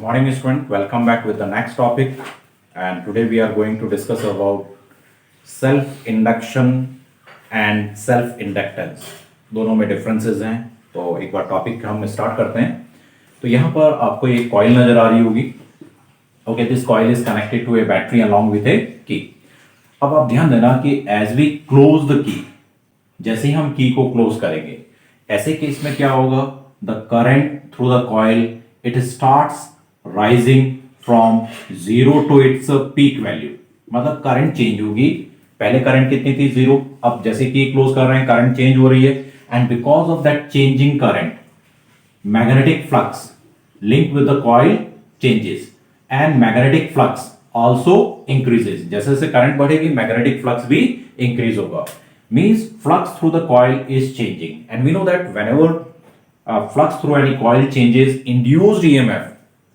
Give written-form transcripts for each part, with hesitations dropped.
morning, student. Welcome back with the next topic. And today we are going to discuss about self-induction and self-inductance. दोनों में differences हैं. तो एक बार topic हम start करते हैं. तो यहाँ पर आपको एक कॉइल नजर आ रही होगी. Okay, this coil is connected to a battery along with a key. अब आप ध्यान देना कि as we close the key, जैसे ही हम की को क्लोज करेंगे, ऐसे केस में क्या होगा? The current through the coil it starts rising from 0 to its peak value. मतलब करंट चेंज होगी. पहले करंट कितनी थी? 0. अब जैसे कि क्लोज कर रहे हैं करंट चेंज हो रही है, and because of that changing current magnetic flux link with the coil changes and magnetic flux also increases. जैसे जैसे करंट बढ़ेगी मैग्नेटिक फ्लक्स भी इंक्रीज होगा. Means flux through the coil is changing, and we know that whenever flux through any coil changes, induced EMF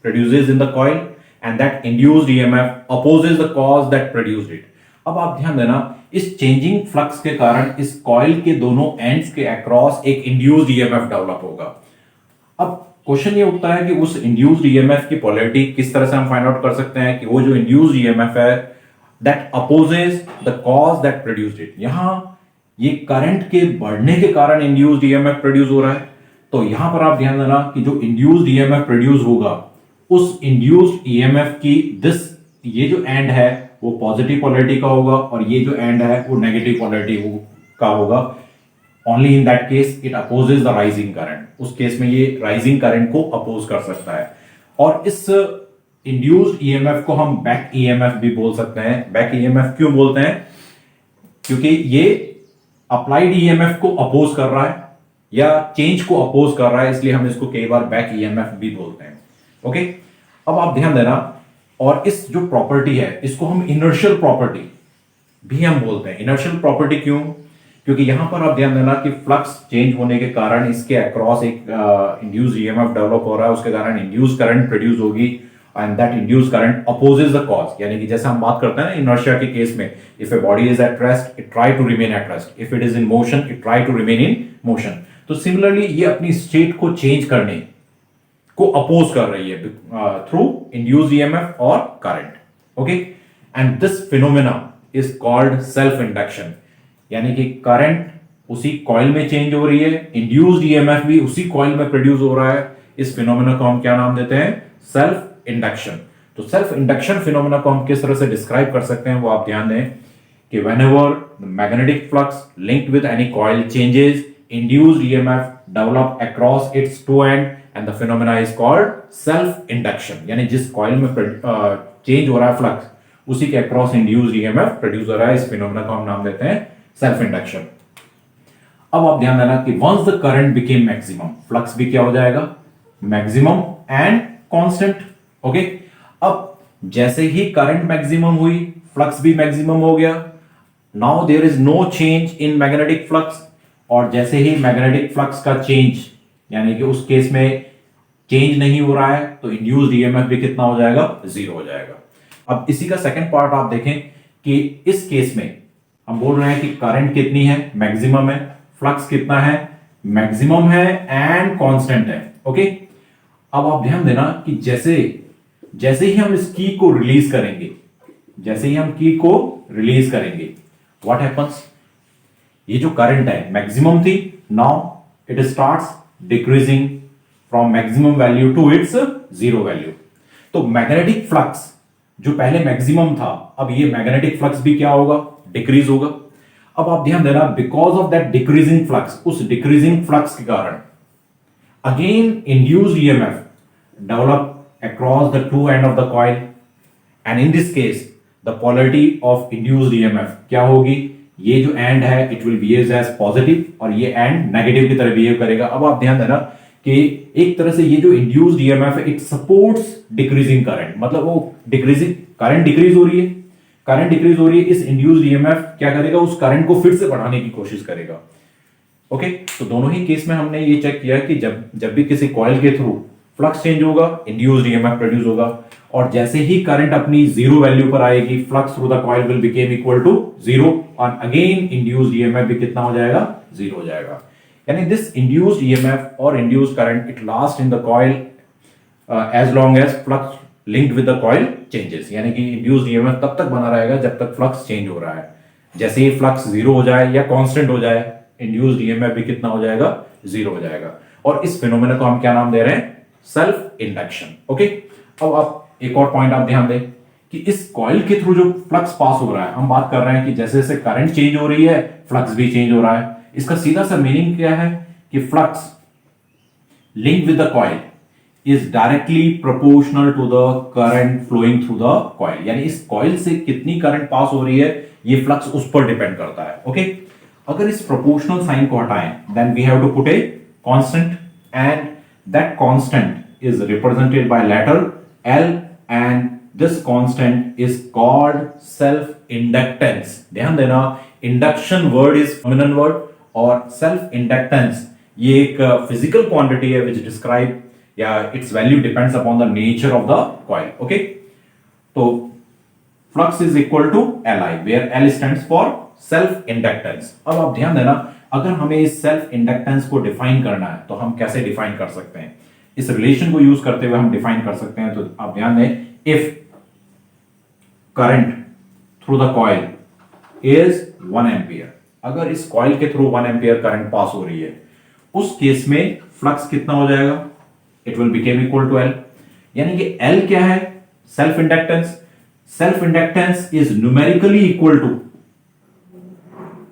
produces in the coil, and that induced EMF opposes the cause that produced it. अब आप ध्यान देना, इस changing flux के कारण इस coil के दोनों एंड्स के अक्रॉस एक इंड्यूस्ड ईएमएफ डेवलप होगा. अब क्वेश्चन ये उठता है कि उस इंड्यूस्ड ईएमएफ की पोलैरिटी किस तरह से हम फाइंड आउट कर सकते हैं कि वो जो इंड्यूस्ड ईएमएफ है that opposes the cause that produced it. यहां ये करंट के बढ़ने के कारण इंड्यूस्ड ईएमएफ प्रोड्यूस हो रहा है. तो यहां पर आप ध्यान देना कि जो इंड्यूस्ड ईएमएफ प्रोड्यूस होगा, उस इंड्यूस्ड ईएमएफ की ये जो एंड है वो पॉजिटिव पोलैरिटी का होगा और ये जो एंड है वो नेगेटिव पोलैरिटी का होगा. Only in that case it opposes the rising current. उस केस में ये राइजिंग करंट को अपोज कर सकता है. और इस इंड्यूस्ड ईएमएफ को हम बैक ईएमएफ भी बोल सकते हैं. बैक ईएमएफ क्यों बोलते हैं? क्योंकि ये अप्लाइड ईएमएफ को अपोज कर रहा है या चेंज को अपोज कर रहा है, इसलिए हम इसको कई बार बैक ईएमएफ भी बोलते हैं. ओके, अब आप ध्यान देना, और इस जो प्रॉपर्टी है इसको हम इनर्शियल प्रॉपर्टी भी हम बोलते हैं. इनर्शियल प्रॉपर्टी क्यों? क्योंकि यहां पर आप ध्यान देना कि फ्लक्स चेंज होने के कारण इसके अक्रॉस एक इंड्यूस्ड ईएमएफ डेवलप हो रहा है, उसके कारण इंड्यूस्ड करंट प्रोड्यूस होगी, and that induced current opposes the cause. यानी कि जैसे हम बात करते हैं ना इनर्शिया के केस में, if a body is at rest it try to remain at rest, if it is in motion it try to remain in motion. तो सिमिलरली ये अपनी स्टेट को चेंज करने को अपोज कर रही है थ्रू इंड्यूस्ड ईएमएफ और current. Okay, and this phenomena is called self induction. यानी कि करंट उसी कॉइल में चेंज हो रही है, इंड्यूस्ड ईएमएफ भी उसी कॉइल में प्रोड्यूस हो रहा है. इस फिनोमेना को हम क्या नाम देते हैं? Self induction. तो सेल्फ इंडक्शन फिनोमेना को हम किस तरह से डिस्क्राइब कर सकते हैं वो आप ध्यान दें कि whenever the magnetic flux linked with any coil changes, induced EMF develop across its two end and the phenomena is called self induction. यानी जिस कॉइल में चेंज हो रहा है फ्लक्स उसी के अक्रॉस इंड्यूस्ड ईएमएफ प्रोड्यूस हो रहा है. इस फिनोमेना को हम नाम देते हैं सेल्फ इंडक्शन. अब आप ध्यान देना कि once the current became maximum, flux भी क्या हो जाएगा? Maximum and constant. ओके, अब जैसे ही करंट मैक्सिमम हुई फ्लक्स भी मैक्सिमम हो गया. Now there is no change in magnetic flux. और जैसे ही मैग्नेटिक फ्लक्स का चेंज, यानी कि उस केस में चेंज नहीं हो रहा है, तो इंड्यूस्ड ईएमएफ भी कितना हो जाएगा? 0 हो जाएगा. अब इसी का सेकंड पार्ट आप देखें कि इस केस में हम बोल रहे हैं कि करंट कितनी है? मैक्सिमम है. फ्लक्स कितना है? मैक्सिमम है एंड कांस्टेंट है. ओके, अब आप ध्यान देना कि जैसे ही हम इस की को रिलीज करेंगे, व्हाट हैपेंस? ये जो करंट है मैक्सिमम थी, now it starts decreasing from maximum value to its 0 value. तो मैग्नेटिक फ्लक्स जो पहले मैक्सिमम था, अब ये मैग्नेटिक फ्लक्स भी क्या होगा? डिक्रीज होगा. अब आप ध्यान देना, because of that decreasing flux, उस डिक्रीजिंग फ्लक्स के कारण again induced EMF develop across the two end of the coil, and in this case the polarity of induced EMF क्या होगी? ये जो एंड है it will behave as positive और ये एंड नेगेटिव की तरह बिहेव करेगा. अब आप ध्यान देना कि एक तरह से ये जो इंड्यूस्ड ईएमएफ है इट सपोर्ट्स डिक्रीजिंग करंट. मतलब वो डिक्रीजिंग करंट डिक्रीज हो रही है, इस इंड्यूस्ड ईएमएफ क्या करेगा? उस करंट को फिर से बढ़ाने की कोशिश करेगा. ओके, तो दोनों ही केस में हमने ये चेक किया कि जब भी किसी कॉइल के थ्रू फ्लक्स चेंज होगा, इंड्यूस्ड ईएमएफ प्रोड्यूस होगा, और जैसे ही करंट अपनी 0 वैल्यू पर आएगी, flux through the coil will became equal to 0 और अगेन इंड्यूस्ड ईएमएफ भी कितना हो जाएगा? 0 हो जाएगा. यानी दिस इंड्यूस्ड ईएमएफ और induced current it last in the coil as long as flux linked with the coil changes, यानी कि इंड्यूस्ड ईएमएफ तब तक बना रहेगा जब तक फ्लक्स चेंज हो रहा है। जैसे ही फ्लक्स जीरो हो जाए या कांस्टेंट हो जाए, इंड्यूस्ड ईएमएफ भी कितना हो जाएगा, जीरो हो जाएगा। और इस फिनोमेना को हम क्या नाम दे रहे हैं, सेल्फ इंडक्शन। ओके, अब आप एक और पॉइंट आप ध्यान दें कि इस कॉइल के थ्रू जो फ्लक्स पास हो रहा है, हम बात कर रहे हैं कि जैसे जैसे करंट चेंज हो रही है फ्लक्स भी चेंज हो रहा है। इसका सीधा सा मीनिंग क्या है कि flux linked with the coil is directly proportional to the current flowing through the coil, यानी इस कॉइल से कितनी करंट पास हो रही है ये फ्लक्स उस पर डिपेंड करता है। ओके, अगर इस प्रोपोर्शनल साइन को हटाएं then we have to put a constant and that constant is represented by letter L and this constant is called self inductance. ध्यान देना, induction word is feminine word और self inductance ये एक physical quantity है which describe या its value depends upon the nature of the coil. Okay, तो flux is equal to Li where L stands for self inductance. अब आप ध्यान देना, अगर हमें इस सेल्फ इंडक्टेंस को डिफाइन करना है तो हम कैसे डिफाइन कर सकते हैं, इस रिलेशन को यूज करते हुए हम डिफाइन कर सकते हैं। तो आप ध्यान दें, if current through the coil is 1 ampere, अगर इस कॉइल के थ्रू 1 एम्पियर करंट पास हो रही है उस केस में फ्लक्स कितना हो जाएगा, it will became equal to L, यानी कि L क्या है, self inductance. Self inductance is numerically equal to,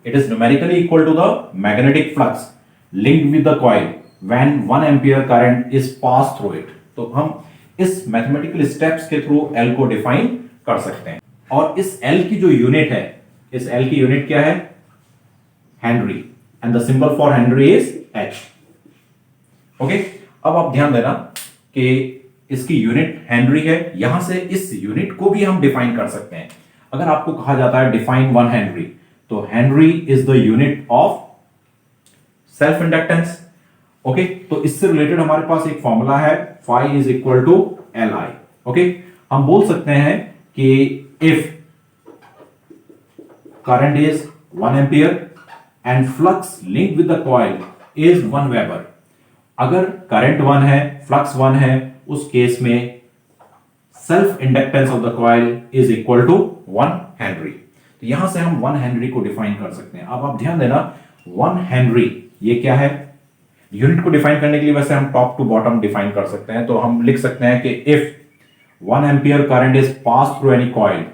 it is numerically equal to the magnetic flux linked with the coil when 1 ampere current is pass through it. तो हम इस mathematical steps के through L को define कर सकते हैं। और इस L की जो यूनिट है, इस L की यूनिट क्या है, Henry, and the symbol for Henry is H। Okay, अब आप ध्यान देना कि इसकी यूनिट हेनरी है, यहां से इस यूनिट को भी हम डिफाइन कर सकते हैं। अगर आपको कहा जाता है डिफाइन 1 हेनरी, तो henry is the unit of self inductance. Okay, तो इससे रिलेटेड हमारे पास एक फॉर्मूला है, phi is equal to Li। Okay, हम बोल सकते हैं कि if current is 1 ampere and flux link with the coil is 1 weber, अगर करंट 1 है फ्लक्स 1 है उस केस में self inductance of the coil is equal to 1 henry. तो यहां से हम 1 हेनरी को डिफाइन कर सकते हैं। अब आप ध्यान देना, 1 हेनरी ये क्या है, यूनिट को डिफाइन करने के लिए वैसे हम टॉप टू बॉटम डिफाइन कर सकते हैं। तो हम लिख सकते हैं कि if 1 ampere current is pass through any coil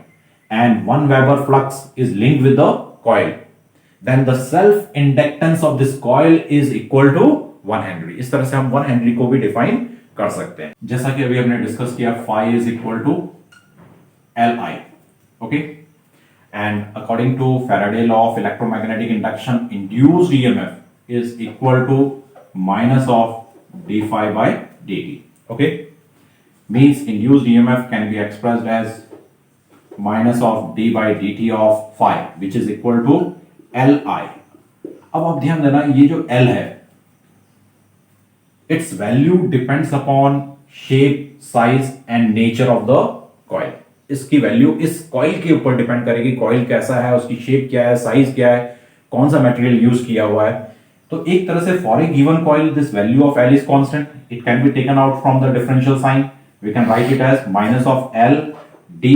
and 1 weber flux is linked with the coil, then the self inductance of this coil is equal to 1 Henry. इस तरह से हम 1 हेनरी को भी डिफाइन कर सकते हैं। जैसा कि अभी हमने डिस्कस किया, phi is equal to Li। Okay, and according to Faraday law of electromagnetic induction, induced EMF is equal to minus of d phi by dt। Okay, means induced EMF can be expressed as minus of d by dt of phi which is equal to Li। अब आप ध्यान देना, ये जो L है its value depends upon shape, size and nature of the coil. इसकी value इस coil के ऊपर डिपेंड करेगी, कॉइल कैसा है, उसकी शेप क्या है, साइज क्या है, कौन सा मटेरियल यूज किया हुआ है। तो एक तरह से for a given coil this value of L is constant, it can be taken out from the differential sign, we can write it as minus of L di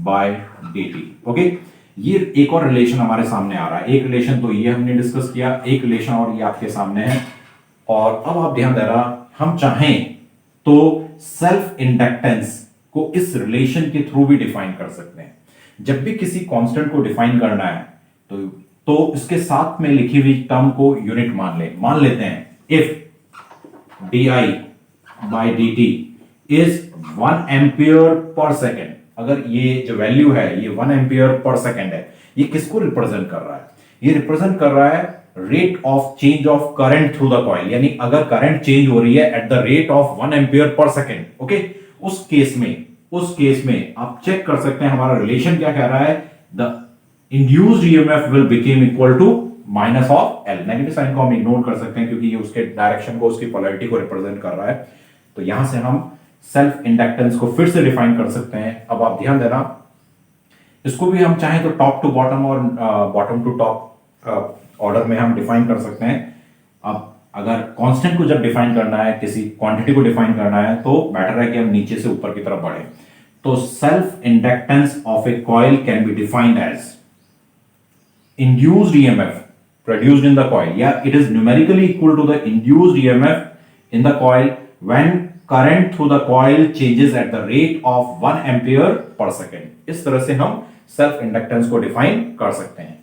by dt। Okay, ये एक और relation हमारे सामने आ रहा है। एक relation तो ये हमने डिस्कस किया, एक रिलेशन और ये आपके सामने है। और अब आप ध्यान देना, हम चाहें तो सेल्फ इंडक्टेंस को इस रिलेशन के थ्रू भी डिफाइन कर सकते हैं। जब भी किसी कांस्टेंट को डिफाइन करना है तो इसके साथ में लिखी हुई टर्म को यूनिट मान लेते हैं। If di by dt is 1 ampere per second, अगर ये जो वैल्यू है ये 1 एम्पियर पर सेकेंड है, ये किसको रिप्रेजेंट कर रहा है, ये रिप्रेजेंट कर रहा है rate of change of current through the coil, यानी अगर करंट चेंज हो रही है eight the rate of 1 ampere per second. Okay, उस केस में आप चेक कर सकते हैं हमारा रिलेशन क्या कह रहा है, the induced EMF will become equal to minus of L। Negative sign को हम इग्नोर कर सकते हैं क्योंकि ये उसके डायरेक्शन को, उसकी पोलैरिटी को रिप्रेजेंट कर रहा है। तो यहां से हम सेल्फ इंडक्टेंस को फिर से डिफाइन कर सकते हैं। अब आप ध्यान देना, इसको भी हम चाहें तो टॉप टू बॉटम और बॉटम टू टॉप ऑर्डर में हम डिफाइन कर सकते हैं। अब अगर कांस्टेंट को जब डिफाइन करना है, किसी क्वांटिटी को डिफाइन करना है, तो बेटर है कि हम नीचे से ऊपर की तरफ बढ़े। तो self inductance of a coil can be defined as induced EMF produced in the coil. Yeah, it is numerically equal to the induced EMF in the coil when current through the coil changes at the rate of 1 ampere per second. इस तरह से हम self inductance को define कर सकते हैं।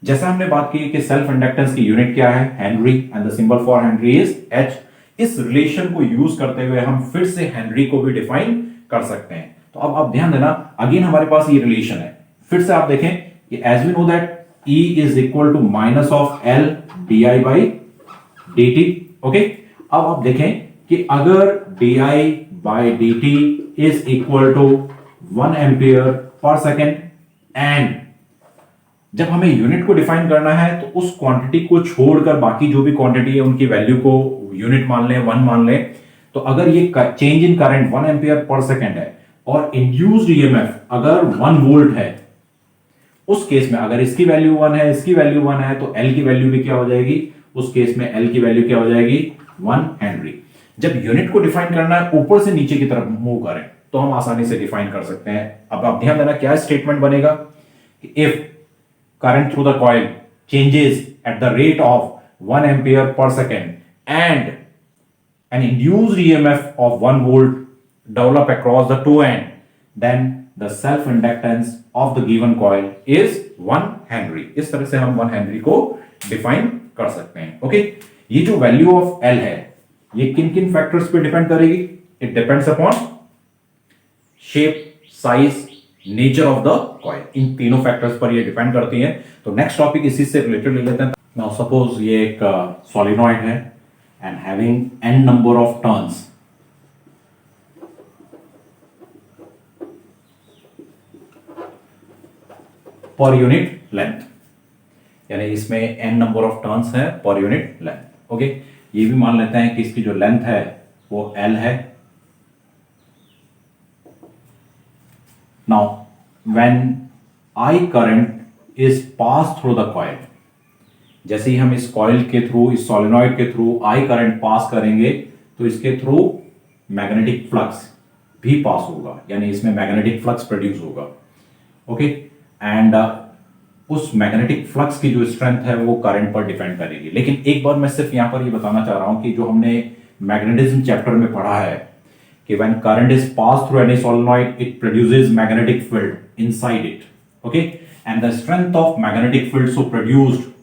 जैसा हमने बात की कि सेल्फ इंडक्टेंस की यूनिट क्या है, Henry, and the symbol for Henry is H। इस रिलेशन को यूज करते हुए हम फिर से हेनरी को भी डिफाइन कर सकते हैं। तो अब आप ध्यान देना, अगेन हमारे पास ये रिलेशन है। फिर से आप देखें कि as we know that E is equal to minus of L di by dt। Okay, अब आप देखें कि अगर di by dt is equal to 1 ampere per second and जब हमें यूनिट को डिफाइन करना है तो उस क्वांटिटी को छोड़कर बाकी जो भी क्वांटिटी है उनकी वैल्यू को यूनिट मान लें, 1 मान लें। तो अगर ये change in current 1 ampere per second है और इंड्यूस्ड ईएमएफ अगर 1 वोल्ट है, उस केस में अगर इसकी वैल्यू 1 है, इसकी वैल्यू 1 है, तो L की वैल्यू भी क्या हो जाएगी, उस केस में L की वैल्यू क्या हो जाएगी, 1 हेनरी। जब यूनिट को डिफाइन करना है ऊपर से नीचे की तरफ मूव करें तो हम आसानी से डिफाइन कर सकते हैं। अब आप ध्यान देना क्या स्टेटमेंट बनेगा कि if current through the coil changes at the rate of 1 ampere per second and an induced EMF of 1 volt develop across the two end, then the self inductance of the given coil is 1 Henry। इस तरह से हम 1 Henry को define कर सकते हैं। Okay, ये जो वैल्यू ऑफ L है ये किन किन फैक्टर्स पे डिपेंड करेगी? It depends upon shape, size, nature of the coil. इन तीनों फैक्टर्स पर ये डिपेंड करती है। तो नेक्स्ट टॉपिक इसी से रिलेटेड ले लेते हैं। नाउ सपोज ये एक सॉलिनॉइड है and having n number of turns, per unit length, यानी इसमें n number of turns है per unit length। ओके, ये भी मान लेते हैं कि इसकी जो लेंथ है वो L है। Now when I current is passed through the coil, जैसे ही हम इस कॉइल के थ्रू, इस सोलेनॉइड के थ्रू आई करंट पास करेंगे तो इसके थ्रू मैग्नेटिक फ्लक्स भी पास होगा, यानी इसमें मैग्नेटिक फ्लक्स प्रोड्यूस होगा। ओके, एंड उस मैग्नेटिक फ्लक्स की जो स्ट्रेंथ है वो करंट पर डिपेंड करेगी। लेकिन एक बार मैं सिर्फ यहां पर ये बताना चाह रहा हूं कि जो हमने मैग्नेटिज्म चैप्टर में पढ़ा है कि when current is pass through any solenoid it produces magnetic field inside it. Okay, and the strength of magnetic field so produced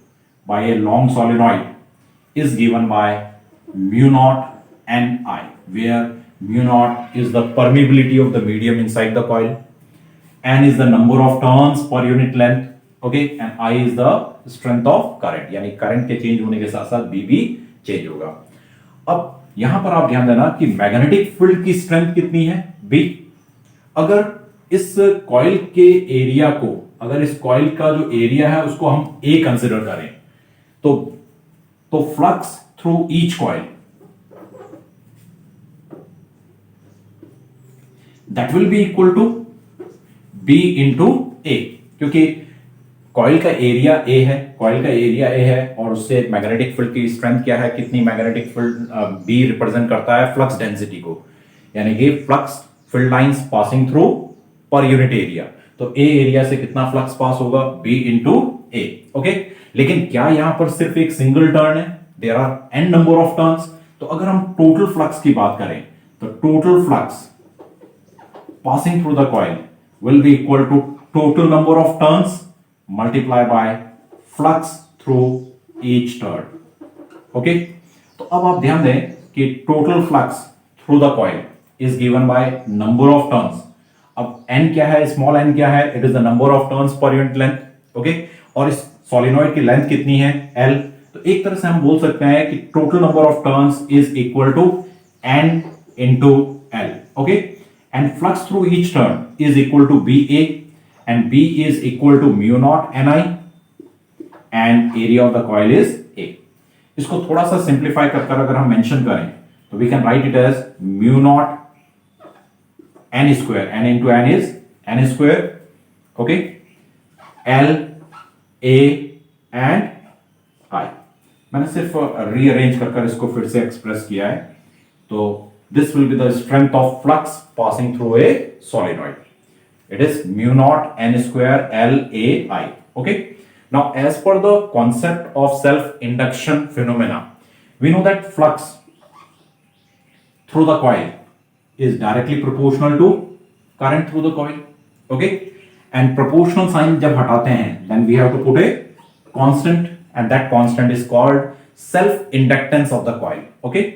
by a long solenoid is given by mu naught Ni, where mu naught is the permeability of the medium inside the coil, N is the number of turns per unit length, okay, and I is the strength of current, यानी current के change होने के साथ साथ B भी change होगा। अब यहां पर आप ध्यान देना कि मैग्नेटिक फील्ड की स्ट्रेंथ कितनी है, B। अगर इस कॉइल के एरिया को, अगर इस कॉइल का जो एरिया है उसको हम A कंसिडर करें तो flux through each coil that will be equal to B into A, क्योंकि कॉइल का एरिया A है, कॉइल का एरिया A है और उससे मैग्नेटिक फील्ड की स्ट्रेंथ क्या है, कितनी मैग्नेटिक फील्ड B रिप्रेजेंट करता है फ्लक्स डेंसिटी को, यानी कि flux field lines passing through per unit area. तो A एरिया से कितना फ्लक्स पास होगा, B इंटू A। ओके, लेकिन क्या यहां पर सिर्फ एक सिंगल टर्न है, there are n number of turns. तो अगर हम टोटल फ्लक्स की बात करें तो total flux passing through the coil will be equal to total number of turns multiply by flux through each turn. Okay, तो अब आप ध्यान दें कि total flux through the coil is given by number of turns. अब n क्या है, small n क्या है, it is the number of turns per unit length. Okay, और इस सोलिनॉइड की लेंथ कितनी है, L। तो एक तरह से हम बोल सकते हैं कि total number of turns is equal to N into L। Okay, and flux through each turn is equal to BA and B is equal to mu naught Ni and area of the coil is A। इसको थोड़ा सा simplify कर अगर हम mention करें तो we can write it as mu naught N square, N into N is N square. Okay, L A and I, मैंने सिर्फ रीअरेंज कर इसको फिर से एक्सप्रेस किया है। तो this will be the strength of flux passing through a solenoid. It is mu naught n square L A I. Okay. Now, as per the concept of self-induction phenomena, we know that flux through the coil is directly proportional to current through the coil. Okay. And proportional sign जब हटाते हैं, then we have to put a constant, and that constant is called self-inductance of the coil. Okay.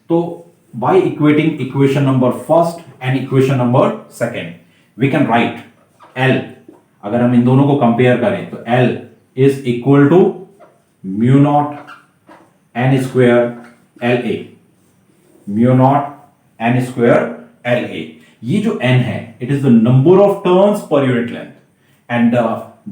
तो by equating equation number first and equation number second, we can write L, अगर हम इन दोनों को compare करें तो L is equal to mu naught n square L A, mu naught n square L A. ये जो n है, it is the number of turns per unit length, and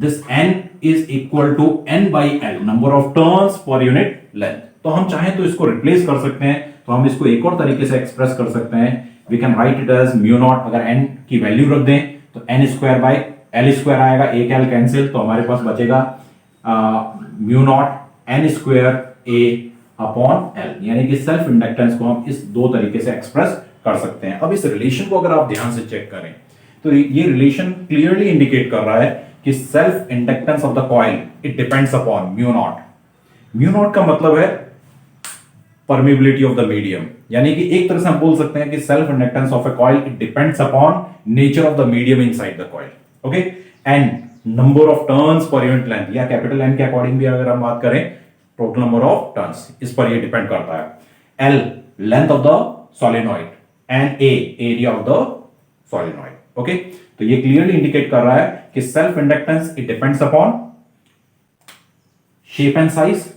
this n is equal to n by L, number of turns per unit length. तो हम चाहें तो इसको replace कर सकते हैं, तो हम इसको एक और तरीके से एक्सप्रेस कर सकते हैं। We can write it as mu naught, अगर n की वैल्यू रख दें तो n square by L square आएगा, एक L कैंसिल, तो हमारे पास बचेगा mu naught n square A upon L, यानी कि सेल्फ इंडक्टेंस को हम इस दो तरीके से एक्सप्रेस कर सकते हैं। अब इस रिलेशन को अगर आप ध्यान से चेक करें तो ये रिलेशन क्लियरली इंडिकेट कर रहा है कि self inductance of the coil it depends upon mu naught. Mu naught का मतलब है परमिबिलिटी ऑफ द मीडियम, यानी कि एक तरह से हम बोल सकते हैं कि self inductance of a coil it depends upon nature of the medium inside the coil. Okay, and number of turns per unit length, या कैपिटल एन के अकॉर्डिंग भी अगर हम बात करें टोटल नंबर ऑफ टर्न्स, इस पर ये डिपेंड करता है। L length of the solenoid and A area of the solenoid. Okay, तो ये क्लियरली इंडिकेट कर रहा है कि self inductance it depends upon shape and size,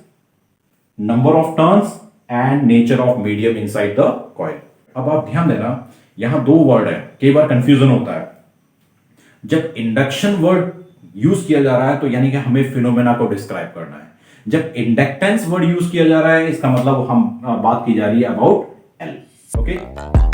number of turns and nature of medium inside the coil. अब आप ध्यान देना, यहां दो वर्ड है, कई बार कंफ्यूजन होता है। जब इंडक्शन वर्ड यूज किया जा रहा है तो यानी कि हमें फिनोमेना को डिस्क्राइब करना है। जब इंडक्टेंस वर्ड यूज किया जा रहा है इसका मतलब हम बात की जा रही है अबाउट एल। ओके।